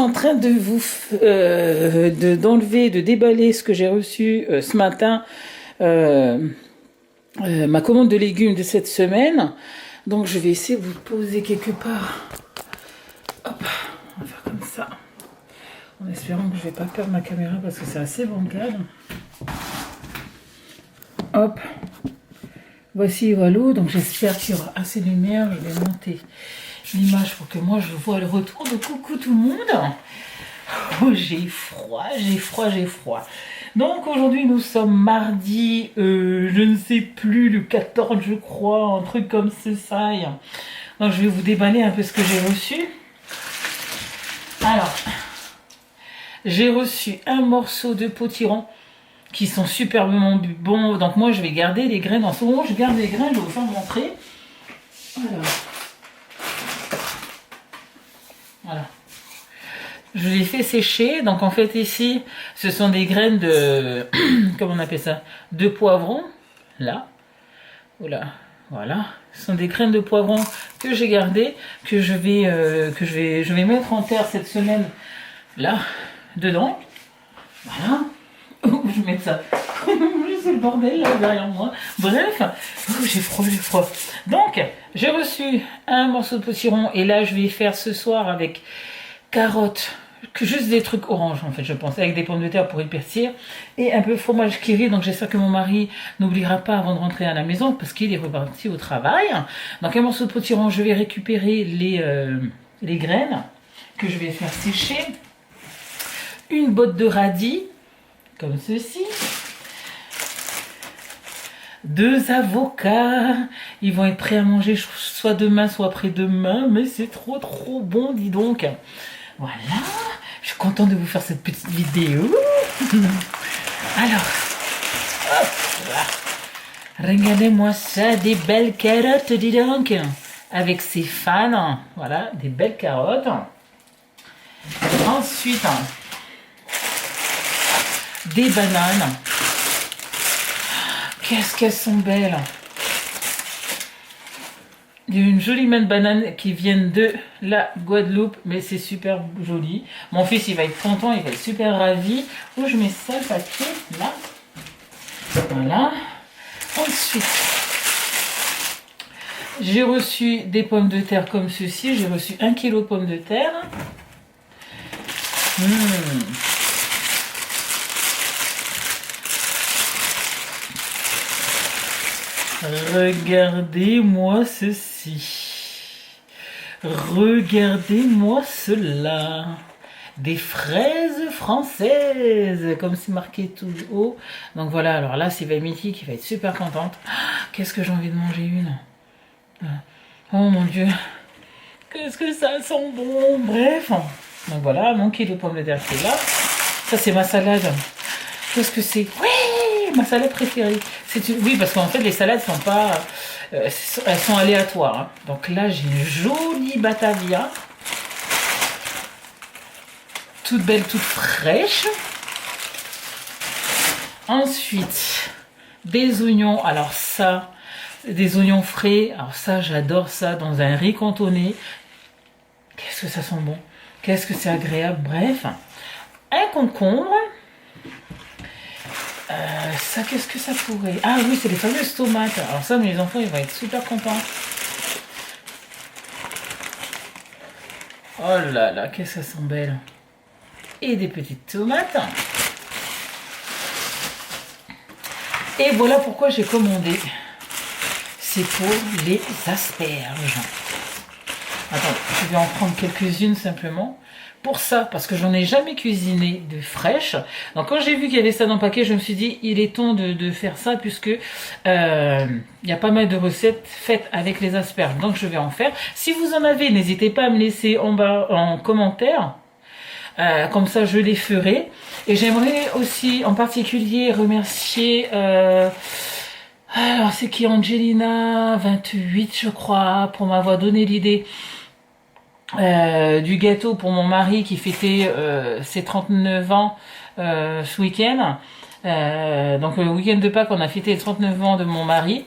en train de d'enlever, de déballer ce que j'ai reçu ce matin, ma commande de légumes de cette semaine. Donc je vais essayer de vous poser quelque part. Hop, on va faire comme ça. En espérant que je ne vais pas perdre ma caméra parce que c'est assez bancal. Hop. Voici Wallo. Donc j'espère qu'il y aura assez de lumière. Je vais monter l'image pour que moi je vois le retour de coucou tout le monde. Oh, j'ai froid, j'ai froid, j'ai froid. Donc aujourd'hui nous sommes mardi, je ne sais plus, le 14 je crois, un truc comme ça. Donc je vais vous déballer un peu ce que j'ai reçu. Alors, j'ai reçu un morceau de potiron qui sont superbement bons. Donc moi je vais garder les graines. En ce moment je garde les graines, je vais vous faire montrer. Voilà. Je les fais sécher. Donc en fait ici, ce sont des graines de... comment on appelle ça? De poivron. Là. Oula. Voilà. Ce sont des graines de poivron que j'ai gardées, que je vais mettre en terre cette semaine. Là. Dedans. Voilà. Oh, je vais mettre ça. C'est le bordel là derrière moi. Bref. Oh, j'ai froid, j'ai froid. Donc, j'ai reçu un morceau de potiron. Et là, je vais faire ce soir avec carottes. Que juste des trucs oranges en fait, je pense, avec des pommes de terre pour épaissir et un peu de fromage qui rit. Donc j'espère que mon mari n'oubliera pas avant de rentrer à la maison parce qu'il est reparti au travail. Donc un morceau de potiron, je vais récupérer les graines que je vais faire sécher, une botte de radis comme ceci, 2 avocats, ils vont être prêts à manger soit demain soit après-demain, mais c'est trop bon, dis donc. Voilà, je suis contente de vous faire cette petite vidéo. Alors, hop là. Regardez-moi ça, des belles carottes, dis donc. Avec ses fans, voilà, des belles carottes. Ensuite, des bananes. Qu'est-ce qu'elles sont belles. Il y a une jolie main de bananes qui viennent de la Guadeloupe, mais c'est super joli. Mon fils, il va être content, il va être super ravi. Où je mets ça, le papier, là. Voilà. Ensuite, j'ai reçu des pommes de terre comme ceci. J'ai reçu 1 kg de pommes de terre. Regardez-moi ceci. Regardez-moi cela. Des fraises françaises, comme c'est marqué tout haut. Donc voilà, alors là, c'est Vamiti qui va être super contente. Qu'est-ce que j'ai envie de manger une. Oh mon Dieu. Qu'est-ce que ça sent bon. Bref. Donc voilà, mon kilo de pommes de terre qui est là. Ça, c'est ma salade. Qu'est-ce que c'est? Oui, ma salade préférée. Oui, parce qu'en fait, les salades sont pas... elles sont aléatoires. Hein. Donc là, j'ai une jolie Batavia. Toute belle, toute fraîche. Ensuite, des oignons. Alors ça, des oignons frais. Alors ça, j'adore ça dans un riz cantonné. Qu'est-ce que ça sent bon. Qu'est-ce que c'est agréable. Bref, un concombre. Ça, qu'est-ce que ça pourrait... Ah oui, c'est les fameuses tomates. Alors ça, mes enfants, ils vont être super contents. Oh là là, qu'est-ce que ça sent belle. Et des petites tomates. Et voilà pourquoi j'ai commandé. C'est pour les asperges. Attends, je vais en prendre quelques-unes simplement. Pour ça, parce que j'en ai jamais cuisiné de fraîche. Donc quand j'ai vu qu'il y avait ça dans le paquet, je me suis dit, il est temps de faire ça, puisque il y a pas mal de recettes faites avec les asperges. Donc je vais en faire. Si vous en avez, n'hésitez pas à me laisser en bas en commentaire. Comme ça, je les ferai. Et j'aimerais aussi, en particulier, remercier... alors, c'est qui? Angelina 28, je crois, pour m'avoir donné l'idée du gâteau pour mon mari qui fêtait ses 39 ans ce week-end. Donc, le week-end de Pâques, on a fêté les 39 ans de mon mari.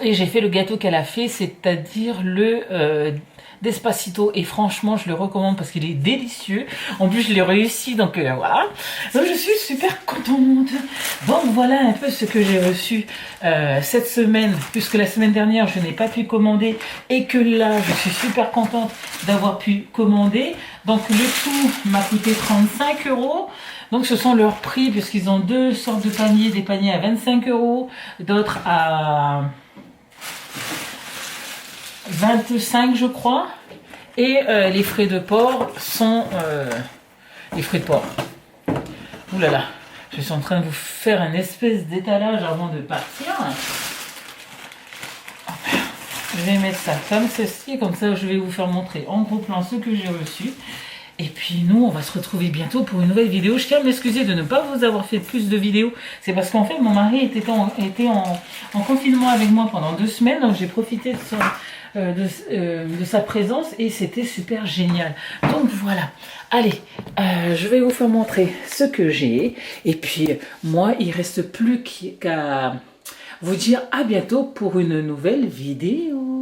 Et j'ai fait le gâteau qu'elle a fait, c'est-à-dire le Despacito. Et franchement, je le recommande parce qu'il est délicieux. En plus, je l'ai réussi, donc voilà. Donc, je suis super contente. Donc, voilà un peu ce que j'ai reçu cette semaine, puisque la semaine dernière, je n'ai pas pu commander. Et que là, je suis super contente d'avoir pu commander. Donc, le tout m'a coûté 35 €. Donc, ce sont leurs prix, puisqu'ils ont deux sortes de paniers. Des paniers à 25 €, d'autres à 25 je crois, et les frais de port sont les frais de port. Ouh là là, je suis en train de vous faire un espèce d'étalage avant de partir. Je vais mettre ça comme ceci, comme ça je vais vous faire montrer en gros plan ce que j'ai reçu. Et puis nous, on va se retrouver bientôt pour une nouvelle vidéo. Je tiens à m'excuser de ne pas vous avoir fait plus de vidéos. C'est parce qu'en fait, mon mari était en confinement avec moi pendant 2 semaines. Donc j'ai profité de sa présence et c'était super génial. Donc voilà. Allez, je vais vous faire montrer ce que j'ai. Et puis moi, il ne reste plus qu'à vous dire à bientôt pour une nouvelle vidéo.